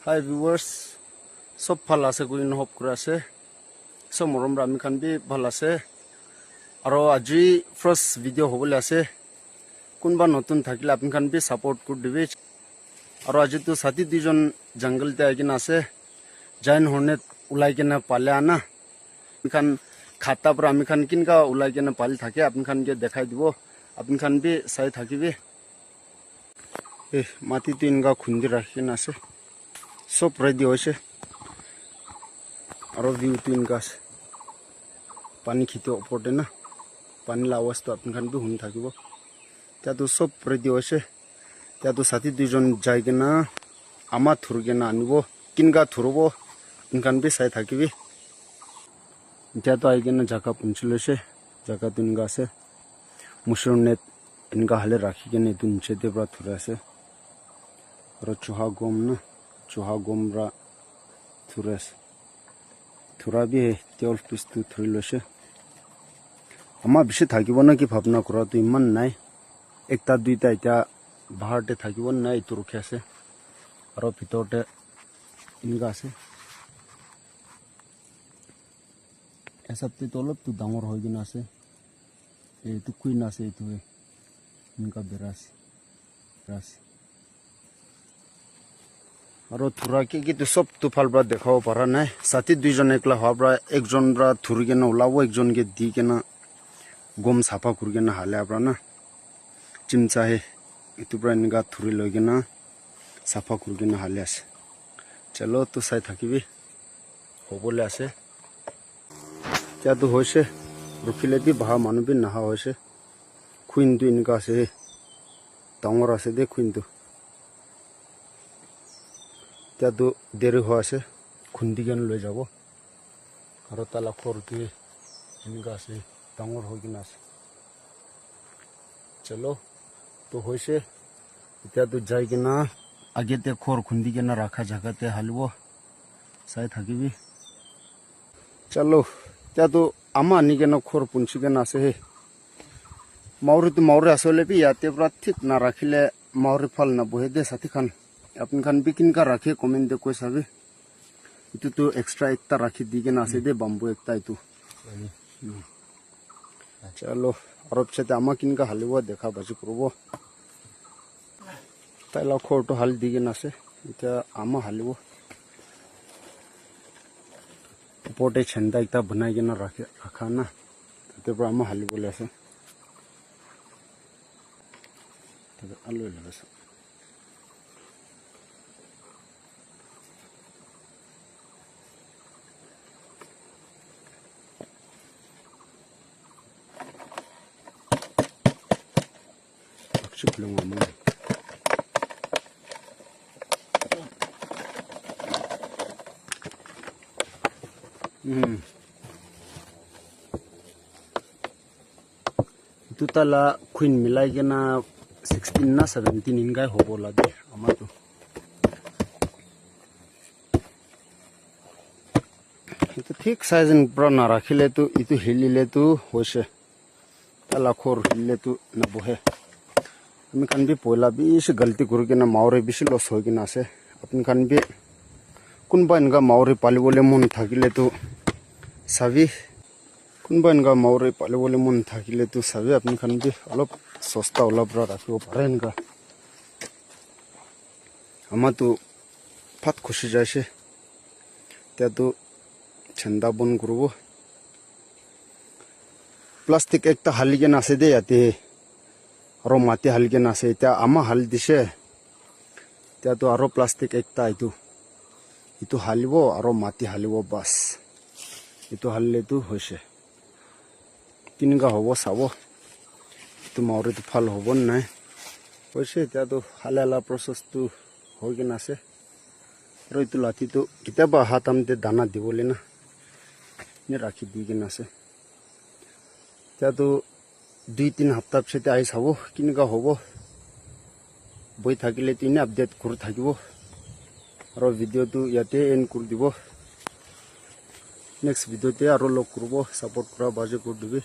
Hi viewers, সব ভাল আছে কই নহব করে আছে সব মরম আমি খান বি ভাল আছে আর আজি ফার্স্ট ভিডিও হবলে আছে কোনবা নতুন থাকিলে আপনি খান বি সাপোর্ট করে দিবে আর আজি তো সাথী দুজন জঙ্গলতে আইকিন আছে জাইন হরনে উলাই কেনা পালে আনা খান খাতা পর আমি খান কিনকা উলাই কেনা পাল থাকে আপনি খান কে দেখাই দিব আপনি খান বি সাই থাকিবে মাটি তো ইনকা খুন্দি রাখিন আছে সব রেডি হয়েছে আর ভিউ তো ইনকা আছে পানি খেতে ওপরতে না পানির আওয়াজ তো আপনি খান বি শুনি থাকিব তা তো সব রেডি হয়েছে তা তো সাথী দুজন যাই কিনা আমার থুর কিনা আনিব কিনকা থুরব আপনি খান বি চাই থাকিবি এতিয়া তো আই কিনা জায়গা পুঞ্চি লৈছে জায়গা তো ইনকা আছে মুসুর নেট ইনকা হালে রাখি কিনে এইটো নিচেতে পৰা থুৰে আছে আৰু চুহা গম না চুহা গমৰা থুৰে আছে থুৰা বি তেল পিছটো থুৰি লৈছে আমাৰ বেছি থাকিব না কি ভাবনা কৰাটো ইমান নাই একটা দুইটা এতিয়া বাহাৰতে থাকিব নাই এইটো ৰখি আছে আৰু ভিতৰতে ইনকা আছে এসপ্তাহ তো অলপ তো ডাঙৰ হৈ কিনে আছে এইটো কুইন আছে এইটো ইনকা বেৰাছ ৰাছ আৰু থুৰা কি তো সব তো ফাল পৰা দেখাব পৰা নাই সাথী দুইজন একলা হোৱাৰ পৰা একজন পৰা থুৰি কেনে ওলাব একজনকে দি কেনে গম চাফা কৰি কেনে হালে পৰা না চিমচাহে এইটো পৰা এনেকা থুৰি লৈ কেনে চাফা কৰি কেনে হালে আছে চলো তো চাই থাকিবি হ'বলৈ আছে এতিয়াতো হৈছে ৰখিলে দি বাহা মানুহ বি নাহা হৈছে খুইনটো এনেকা আছে ডাঙৰ আছে দে খুইনটো এতিয়াতো দেৰি হৈ আছে খুন্দি কেনে লৈ যাব আৰু তালা খৰটো এনেকা আছে ডাঙৰ হৈ কিনে আছে চলো তো হৈছে এতিয়াতো যাই কিনা আগেতে খৰ খুন্দি কেনে ৰাখা জাগাতে হালিব চাই থাকিবি চলো এতিয়াতো আমাৰ আনি কেনে খৰ পুঞ্চি কেনে আছে মাউৰীটো মাউৰী আচলে বি ইয়াতে পৰা ঠিক নাৰাখিলে মাউৰী ফাল নবহে দে সাথী খান আপনি খান বি কিনকা রাখে কমেন্টে কৈ চাবি এইটো তো এক্সট্রা একটা রাখি দি কেনে আছে দে বাম্বু একটা এইটো চলো আৰু পিছতে আমাৰ কিনকা হালিব দেখা বাজি কৰিব তাইলা খৰটো হালি দি কেনে আছে এতিয়া আমাৰ হালিব ওপৰতে চেন্দা এটা বনাই কেনে ৰাখা না তাতে পৰা আমাৰ হালিবলৈ আছে আলু লগাইছে belum ngomong itu tala queen milai kena 16 na 17 ingai hobo lagi ama tu itu ঠিক size pra na rakhile tu itu hilile tu hoise tala khor hilile tu na bohe আমি খান বি পয়লা বেশি গলতি করে কিনা মাউরে বেশি লস হয়ে কিনা আছে আপনি খান বি কোনবা এনেকা মাউরে পালিবলে মন থাকিলে তো চাবি কোনবা এনেকা মাউরে পালিবলে মন থাকিলে তো চাবি আপনি খান বি অলপ সস্তা অলপ রাখিব পাৰে এনেকা আমার তো ফাট খুশি যাইছে এতিয়া তো ছেন্দা বন করব প্লাস্টিক একটা হালি কেন আছে দে ইয়াতে আৰু মাটি হালি কেনে আছে এতিয়া আমাৰ হালি দিছে এতিয়াতো আৰু প্লাষ্টিক একটা এইটো হালিব আৰু মাটি হালিব বাছ এইটো হালিলেতো হৈছে কেনেকুৱা হ'ব চাব এইটো মাউৰীটো ভাল হ'ব নাই হৈছে এতিয়াতো হালা প্ৰচেছটো হৈ কিনে আছে আৰু এইটো লাঠিটো কেতিয়াবা হাত আমতে দানা দিবলৈ না ৰাখি দি কিনে আছে এতিয়াতো 2-3 সপ্তাহ পিছতে আহি চাব কেনেকুৱা হ'ব বই থাকিলে তিনি আপডেট কৰি থাকিব আৰু ভিডিঅ'টো ইয়াতে এণ্ড কৰি দিব নেক্সট ভিডিঅ'তে আৰু লগ কৰিব ছাপোৰ্ট কৰা বাজে কৰি দিবি